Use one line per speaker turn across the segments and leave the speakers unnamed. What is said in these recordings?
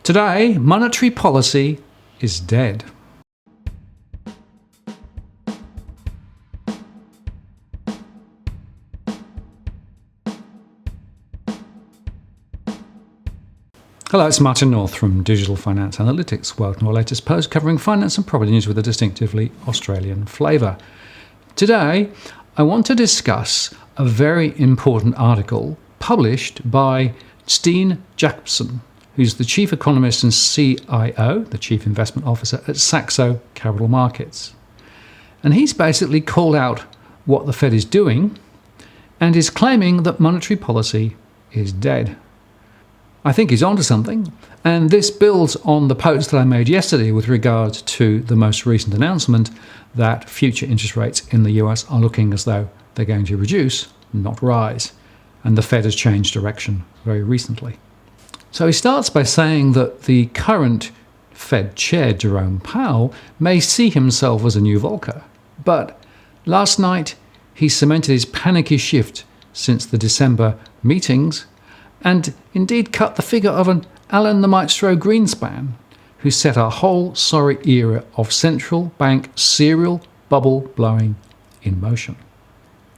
Today, monetary policy is dead. Hello, it's Martin North from Digital Finance Analytics. Welcome to our latest post covering finance and property news with a distinctively Australian flavour. Today, I want to discuss a very important article published by Steen Jacobsen, who's the Chief Economist and CIO, the Chief Investment Officer at Saxo Capital Markets. And he's basically called out what the Fed is doing and is claiming that monetary policy is dead. I think he's onto something, and this builds on the post that I made yesterday with regard to the most recent announcement that future interest rates in the US are looking as though they're going to reduce, not rise, and the Fed has changed direction very recently. So he starts by saying that the current Fed chair, Jerome Powell, may see himself as a new Volcker, but last night he cemented his panicky shift since the December meetings and indeed cut the figure of an Alan the Maestro Greenspan, who set a whole sorry era of central bank serial bubble blowing in motion.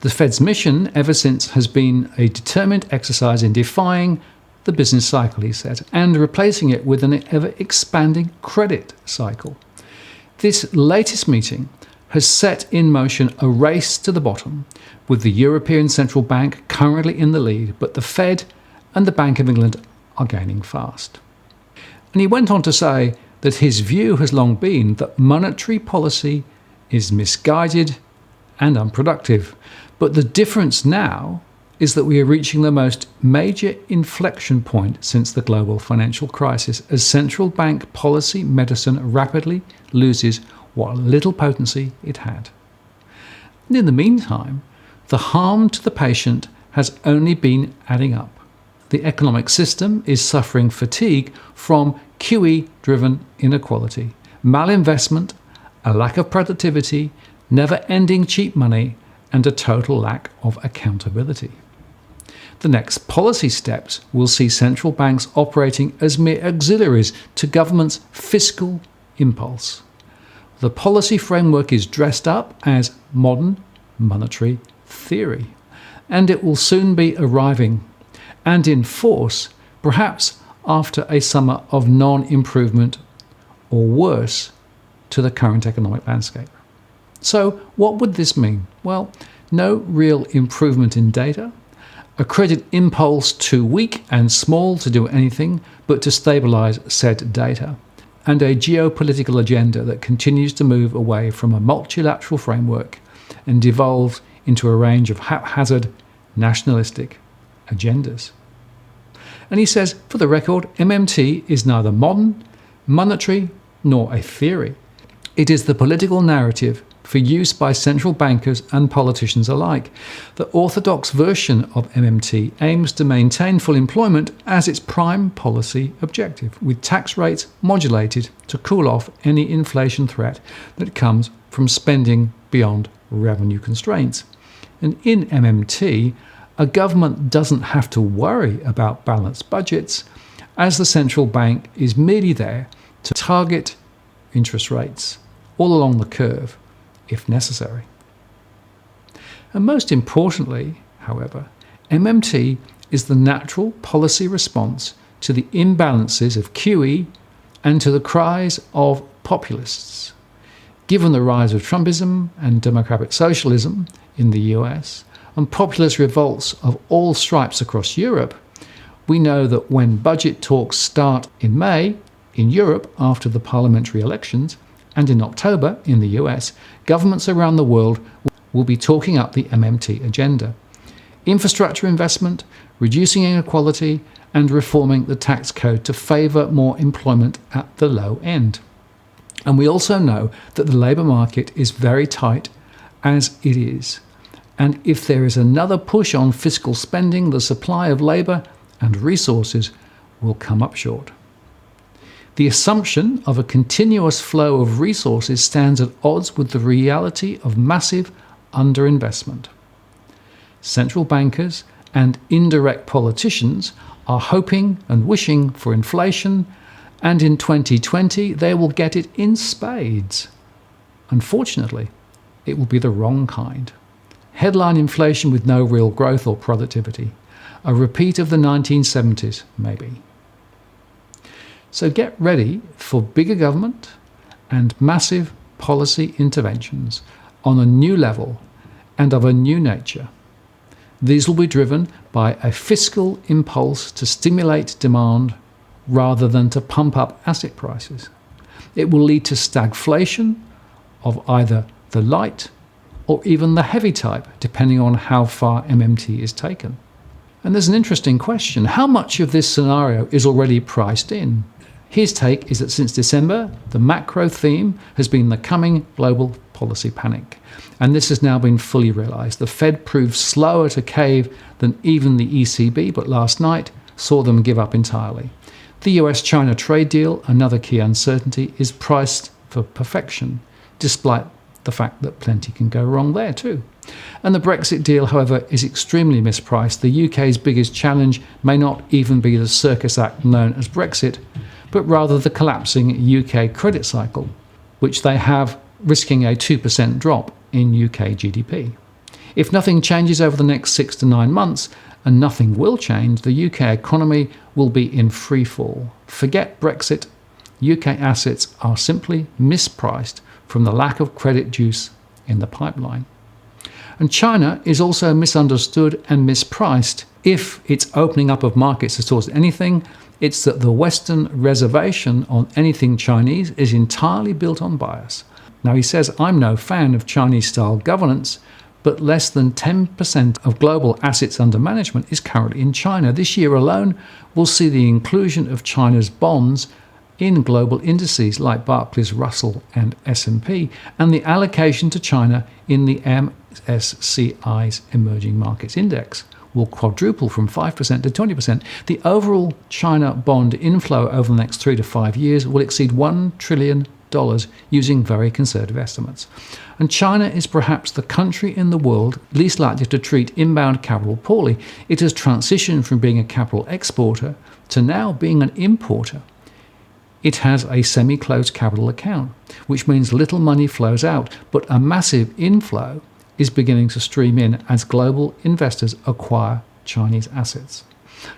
The Fed's mission ever since has been a determined exercise in defying the business cycle, he said, and replacing it with an ever-expanding credit cycle. This latest meeting has set in motion a race to the bottom, with the European Central Bank currently in the lead, but the Fed and the Bank of England are gaining fast. And he went on to say that his view has long been that monetary policy is misguided and unproductive, but the difference now is that we are reaching the most major inflection point since the global financial crisis, as central bank policy medicine rapidly loses what little potency it had. And in the meantime, the harm to the patient has only been adding up. The economic system is suffering fatigue from QE-driven inequality, malinvestment, a lack of productivity, never-ending cheap money, and a total lack of accountability. The next policy steps will see central banks operating as mere auxiliaries to government's fiscal impulse. The policy framework is dressed up as modern monetary theory, and it will soon be arriving and in force, perhaps after a summer of non-improvement or worse to the current economic landscape. So what would this mean? Well, no real improvement in data, a credit impulse too weak and small to do anything but to stabilise said data, and a geopolitical agenda that continues to move away from a multilateral framework and devolves into a range of haphazard nationalistic agendas. And he says, for the record, MMT is neither modern, monetary, nor a theory. It is the political narrative for use by central bankers and politicians alike. The orthodox version of MMT aims to maintain full employment as its prime policy objective, with tax rates modulated to cool off any inflation threat that comes from spending beyond revenue constraints. And in MMT, a government doesn't have to worry about balanced budgets, as the central bank is merely there to target interest rates all along the curve, if necessary. And most importantly, however, MMT is the natural policy response to the imbalances of QE and to the cries of populists. Given the rise of Trumpism and democratic socialism in the US, and populist revolts of all stripes across Europe, we know that when budget talks start in May in Europe after the parliamentary elections, and in October in the US, governments around the world will be talking up the MMT agenda. Infrastructure investment, reducing inequality, and reforming the tax code to favour more employment at the low end. And we also know that the labour market is very tight as it is. And if there is another push on fiscal spending, the supply of labour and resources will come up short. The assumption of a continuous flow of resources stands at odds with the reality of massive underinvestment. Central bankers and indirect politicians are hoping and wishing for inflation And in 2020, they will get it in spades. Unfortunately, it will be the wrong kind. Headline inflation with no real growth or productivity. A repeat of the 1970s, maybe. So get ready for bigger government and massive policy interventions on a new level and of a new nature. These will be driven by a fiscal impulse to stimulate demand rather than to pump up asset prices. It will lead to stagflation of either the light or even the heavy type, depending on how far MMT is taken. And there's an interesting question. How much of this scenario is already priced in? His take is that since December, the macro theme has been the coming global policy panic. And this has now been fully realised. The Fed proved slower to cave than even the ECB, but last night saw them give up entirely. The US-China trade deal, another key uncertainty, is priced for perfection, despite the fact that plenty can go wrong there too. And the Brexit deal, however, is extremely mispriced. The UK's biggest challenge may not even be the circus act known as Brexit, but rather the collapsing UK credit cycle, which they have risking a 2% drop in UK GDP. If nothing changes over the next 6 to 9 months, and nothing will change, the UK economy will be in free fall. Forget Brexit. UK assets are simply mispriced from the lack of credit juice in the pipeline. And China is also misunderstood and mispriced. If its opening up of markets has taught anything, it's that the Western reservation on anything Chinese is entirely built on bias. Now, he says, I'm no fan of Chinese-style governance, but less than 10% of global assets under management is currently in China. This year alone, we'll see the inclusion of China's bonds in global indices like Barclays, Russell and S&P, and the allocation to China in the MSCI's Emerging Markets Index will quadruple from 5% to 20%. The overall China bond inflow over the next 3 to 5 years will exceed $1 trillion using very conservative estimates. And China is perhaps the country in the world least likely to treat inbound capital poorly. It has transitioned from being a capital exporter to now being an importer. It has a semi-closed capital account, which means little money flows out, but a massive inflow is beginning to stream in as global investors acquire Chinese assets.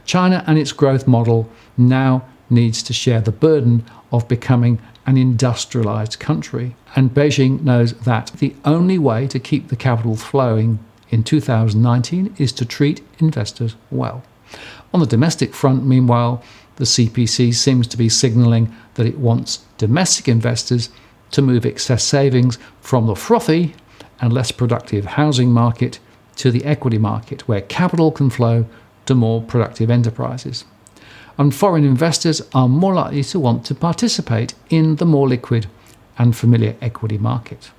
China and its growth model now needs to share the burden of becoming an industrialized country, and Beijing knows that the only way to keep the capital flowing in 2019 is to treat investors well. On the domestic front, meanwhile, the CPC seems to be signalling that it wants domestic investors to move excess savings from the frothy and less productive housing market to the equity market, where capital can flow to more productive enterprises. And foreign investors are more likely to want to participate in the more liquid and familiar equity market.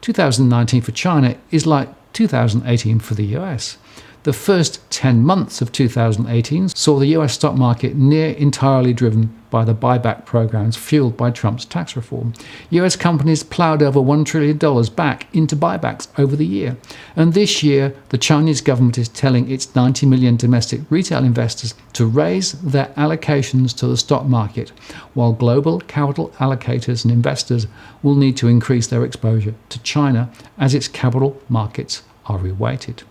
2019 for China is like 2018 for the US. The first 10 months of 2018 saw the US stock market near entirely driven by the buyback programs fueled by Trump's tax reform. US companies ploughed over $1 trillion back into buybacks over the year. And this year, the Chinese government is telling its 90 million domestic retail investors to raise their allocations to the stock market, while global capital allocators and investors will need to increase their exposure to China as its capital markets are reweighted.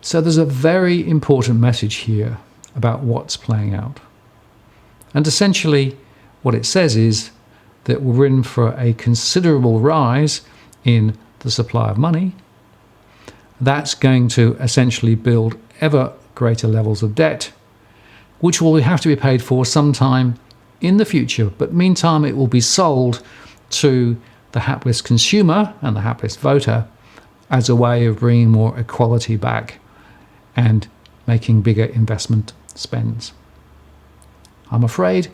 So there's a very important message here about what's playing out. And essentially what it says is that we're in for a considerable rise in the supply of money. That's going to essentially build ever greater levels of debt, which will have to be paid for sometime in the future. But meantime, it will be sold to the hapless consumer and the hapless voter as a way of bringing more equality back and making bigger investment spends. I'm afraid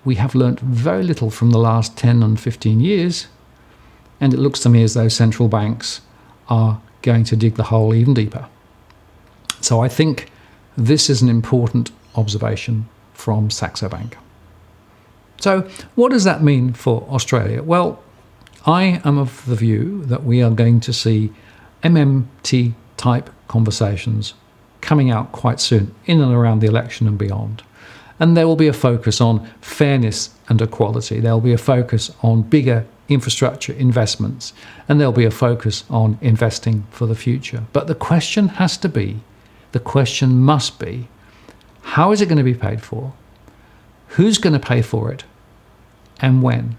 we have learnt very little from the last 10 and 15 years, and it looks to me as though central banks are going to dig the hole even deeper. So I think this is an important observation from Saxo Bank. So what does that mean for Australia? Well, I am of the view that we are going to see MMT type conversations coming out quite soon, in and around the election and beyond. And there will be a focus on fairness and equality. There will be a focus on bigger infrastructure investments, and there'll be a focus on investing for the future. But the question must be, how is it going to be paid for? Who's going to pay for it? And when?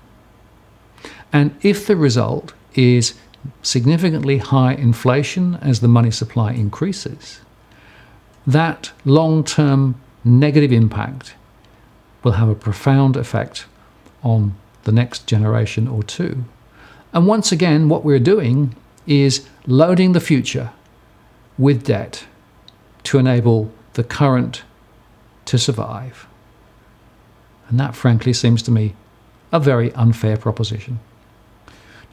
And if the result is significantly high inflation as the money supply increases, that long-term negative impact will have a profound effect on the next generation or two. And once again, what we're doing is loading the future with debt to enable the current to survive. And that, frankly, seems to me a very unfair proposition.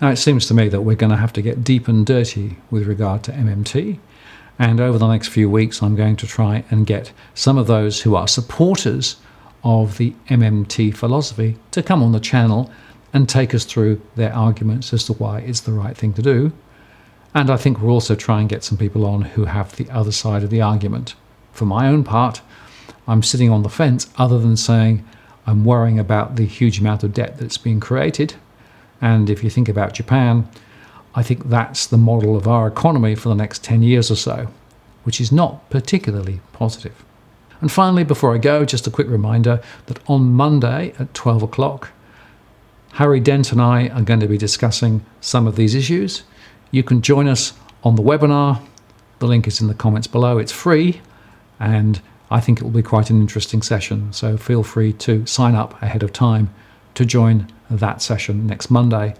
Now, it seems to me that we're going to have to get deep and dirty with regard to MMT. And over the next few weeks, I'm going to try and get some of those who are supporters of the MMT philosophy to come on the channel and take us through their arguments as to why it's the right thing to do. And I think we'll also try and get some people on who have the other side of the argument. For my own part, I'm sitting on the fence, other than saying I'm worrying about the huge amount of debt that's being created. And if you think about Japan, I think that's the model of our economy for the next 10 years or so, which is not particularly positive. And finally, before I go, just a quick reminder that on Monday at 12 o'clock, Harry Dent and I are going to be discussing some of these issues. You can join us on the webinar. The link is in the comments below. It's free, and I think it will be quite an interesting session. So feel free to sign up ahead of time to join that session next Monday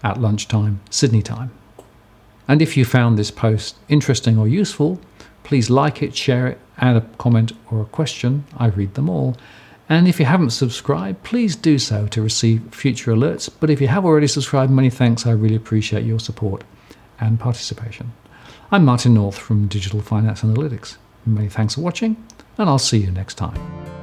at lunchtime, Sydney time. And if you found this post interesting or useful, please like it, share it, add a comment or a question. I read them all. And if you haven't subscribed, please do so to receive future alerts. But if you have already subscribed, many thanks. I really appreciate your support and participation. I'm Martin North from Digital Finance Analytics. Many thanks for watching, and I'll see you next time.